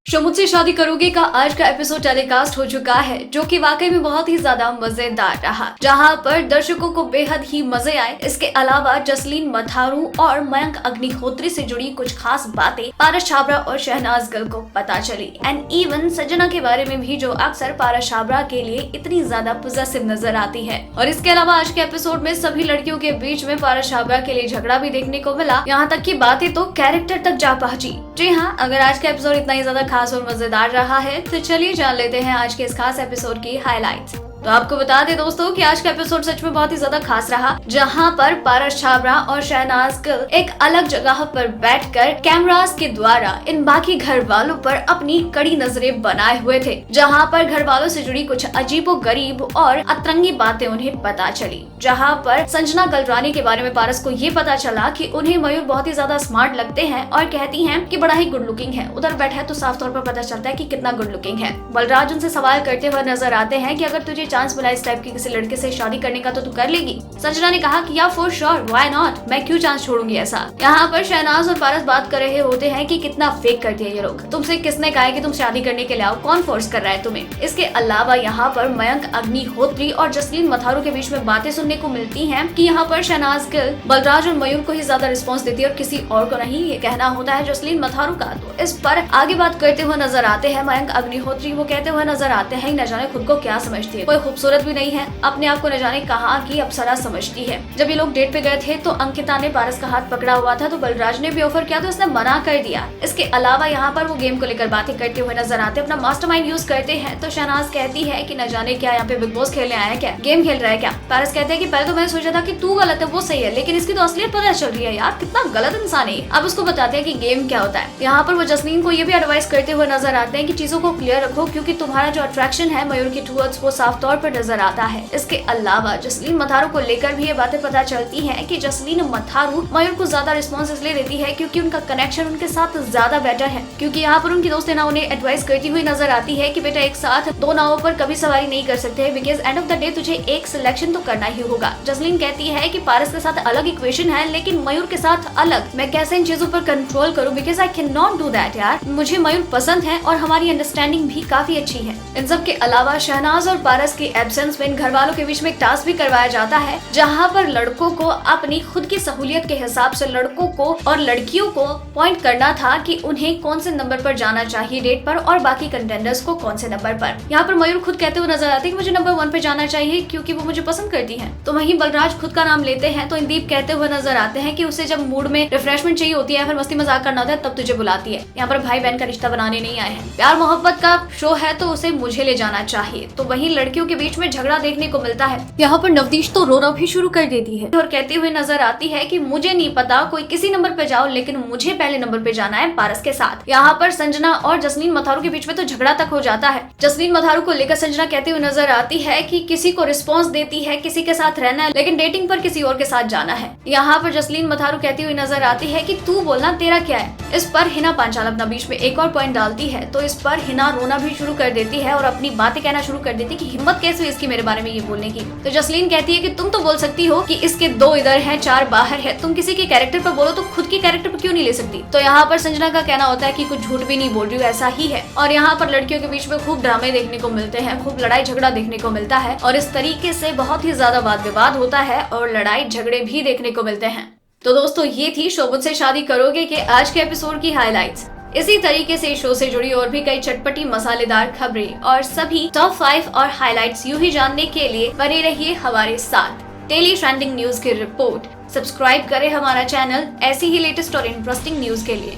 Show मुझसे शादी करोगे का आज का एपिसोड टेलीकास्ट हो चुका है, जो कि वाकई में बहुत ही ज्यादा मजेदार रहा, जहां पर दर्शकों को बेहद ही मजे आए। इसके अलावा जसलीन मथारू और मयंक अग्निहोत्री से जुड़ी कुछ खास बातें पारस छाबड़ा और शहनाज गिल को पता चली। एंड इवन सजना के बारे में भी, जो अक्सर पारस छाबड़ा के लिए इतनी ज्यादा पॉजिटिव नजर आती है। और इसके अलावा आज के एपिसोड में सभी लड़कियों के बीच में पारस छाबड़ा के लिए झगड़ा भी देखने को मिला। यहाँ तक की बातें तो कैरेक्टर तक जा पहुंची। जी हाँ, अगर आज का एपिसोड इतना ही ज्यादा खास और मजेदार रहा है तो चलिए जान लेते हैं आज के इस खास एपिसोड की हाइलाइट्स। तो आपको बता दें दोस्तों कि आज का एपिसोड सच में बहुत ही ज्यादा खास रहा, जहां पर पारस छाबड़ा और शहनाज गिल एक अलग जगह पर बैठकर कैमरास के द्वारा इन बाकी घर वालों पर अपनी कड़ी नजरें बनाए हुए थे, जहां पर घर वालों से जुड़ी कुछ अजीबोगरीब और अतरंगी बातें उन्हें पता चली। जहां पर संजना गलरानी के बारे में पारस को ये पता चला कि उन्हें मयूर बहुत ही ज्यादा स्मार्ट लगते हैं और कहती हैं कि बड़ा ही गुड लुकिंग है। उधर बैठा तो साफ तौर पर पता चलता है कि कितना गुड लुकिंग है। बलराज उनसे सवाल करते हुए नजर आते हैं कि अगर तुझे चांस मिला इस टाइप की किसी लड़के से शादी करने का तो तू कर लेगी। संजना ने कहा कि या फॉर श्योर, व्हाई नॉट, मैं क्यों चांस छोड़ूंगी ऐसा। यहाँ पर शहनाज और पारस बात कर रहे होते हैं कि कितना फेक करती है ये लोग, तुमसे किसने कहा है कि तुम शादी करने के लिए आओ, कौन फोर्स कर रहा है तुम्हें। इसके अलावा यहाँ पर मयंक अग्निहोत्री और जसलीन मथारू के बीच में बातें सुनने को मिलती हैं कि यहाँ पर शहनाज गिल बलराज और मयूर को ही ज्यादा रिस्पॉन्स देती है और किसी और को नहीं, ये कहना होता है जसलीन मथारू का। तो इस पर आगे बात करते हुए नजर आते हैं मयंक अग्निहोत्री। वो कहते हुए नजर आते हैं न जाने खुद को क्या समझती है, कोई खूबसूरत भी नहीं है, अपने आप को न जाने कहाँ की अप्सरा समझती है। जब ये लोग डेट पे गए थे तो अंकिता ने पारस का हाथ पकड़ा हुआ था, तो बलराज ने भी ऑफर किया तो उसने मना कर दिया। इसके अलावा यहाँ पर वो गेम को लेकर बातें करते हुए नजर आते, अपना मास्टरमाइंड यूज करते हैं। तो शहनाज कहती है कि न जाने क्या यहाँ पे बिग बॉस खेलने आया है, क्या गेम खेल रहा है क्या। पारस कहते हैं कि पहले तो मैंने सोचा था कि तू गलत है वो सही है, लेकिन इसकी तो असलियत पता चल रही है यार, कितना गलत इंसान है। अब उसको बताते हैं कि गेम क्या होता है। यहाँ पर वो जसलीन को ये भी एडवाइस करते हुए नजर आते हैं कि चीजों को क्लियर रखो, क्योंकि तुम्हारा जो अट्रैक्शन है मयूर की टुवर्ड्स वो साफ तौर पर नजर आता है। इसके अलावा जसलीन मथारू को लेकर भी ये बातें पता चलती हैं कि जसलीन मथारू मयूर को ज्यादा रिस्पॉन्स इसलिए देती है क्योंकि उनका कनेक्शन उनके साथ ज्यादा बेटर है। क्योंकि यहाँ पर उनकी दोस्त उन्हें एडवाइस करती हुई नजर आती है कि बेटा एक साथ दो नावों पर कभी सवारी नहीं कर सकते, because end of the day तुझे एक सिलेक्शन तो करना ही होगा। जसलीन कहती है कि पारस के साथ अलग इक्वेशन है लेकिन मयूर के साथ अलग, मैं कैसे इन चीजों पर कंट्रोल करूं, because I can not do that यार, मुझे मयूर पसंद है और हमारी अंडरस्टैंडिंग भी काफी अच्छी है। इन सब के अलावा शहनाज और पारस के एब्सेंस में घर वालों के बीच में एक टास्क भी करवाया जाता है, जहाँ पर लड़कों को अपनी खुद की सहूलियत के हिसाब से लड़कों को और लड़कियों को पॉइंट करना था कि उन्हें कौन से नंबर पर जाना चाहिए डेट पर और बाकी कंटेंडर्स को कौन से नंबर पर। यहाँ पर मयूर खुद कहते हुए नजर आते हैं कि मुझे नंबर 1 पे जाना चाहिए क्योंकि वो मुझे पसंद करती है। तो वहीं बलराज खुद का नाम लेते हैं, तो इंदीप कहते हुए नजर आते हैं कि उसे जब मूड में रिफ्रेशमेंट चाहिए होती है, फिर मस्ती मजाक करना होता है, तब तुझे बुलाती है। यहाँ पर भाई बहन का रिश्ता बनाने नहीं आए हैं, प्यार मोहब्बत का शो है तो उसे मुझे ले जाना चाहिए। तो वहीं लड़कियों के बीच में झगड़ा देखने को मिलता है। यहाँ पर नवदीश तो रोना भी शुरू कर देती है और कहते हुए नजर आती है कि मुझे नहीं पता कोई किसी नंबर पे जाओ, लेकिन मुझे पहले नंबर पे जाना है पारस के साथ। यहाँ पर संजना और जसलीन मथारू के बीच में तो झगड़ा तक हो जाता है। जसलीन मथारू को लेकर संजना कहती हुई नजर आती है कि किसी को रिस्पॉन्स देती है, किसी के साथ रहना है, लेकिन डेटिंग पर किसी और के साथ जाना है। यहाँ पर जसलीन मथारू कहती हुई नजर आती है कि तू बोलना तेरा क्या है। इस पर हिना पांचाल अपना बीच में एक और पॉइंट डालती है, तो इस पर हिना रोना भी शुरू कर देती है और अपनी बातें कहना शुरू कर देती है कि हिम्मत कैसे हुई इसकी मेरे बारे में ये बोलने की। तो जसलीन कहती है कि तुम तो बोल सकती हो कि इसके 2 इधर हैं 4 बाहर है, तुम किसी के कैरेक्टर पर बोलो तो खुद के कैरेक्टर पर क्यों नहीं ले सकती। तो यहाँ पर संजना का कहना होता है कि कुछ झूठ भी नहीं बोल रही हूँ, ऐसा ही है। और यहाँ पर लड़कियों के बीच में खूब ड्रामे देखने को मिलते हैं, खूब लड़ाई झगड़ा देखने को मिलता है और इस तरीके से बहुत ही ज्यादा वाद विवाद होता है और लड़ाई झगड़े भी देखने को मिलते हैं। तो दोस्तों ये थी शो मुझसे शादी करोगे के आज के एपिसोड की हाइलाइट्स। इसी तरीके से शो से जुड़ी और भी कई चटपटी मसालेदार खबरें और सभी टॉप 5 और हाइलाइट्स यूं ही जानने के लिए बने रहिए हमारे साथ। डेली ट्रेंडिंग न्यूज की रिपोर्ट सब्सक्राइब करें हमारा चैनल ऐसी ही लेटेस्ट और इंटरेस्टिंग न्यूज के लिए।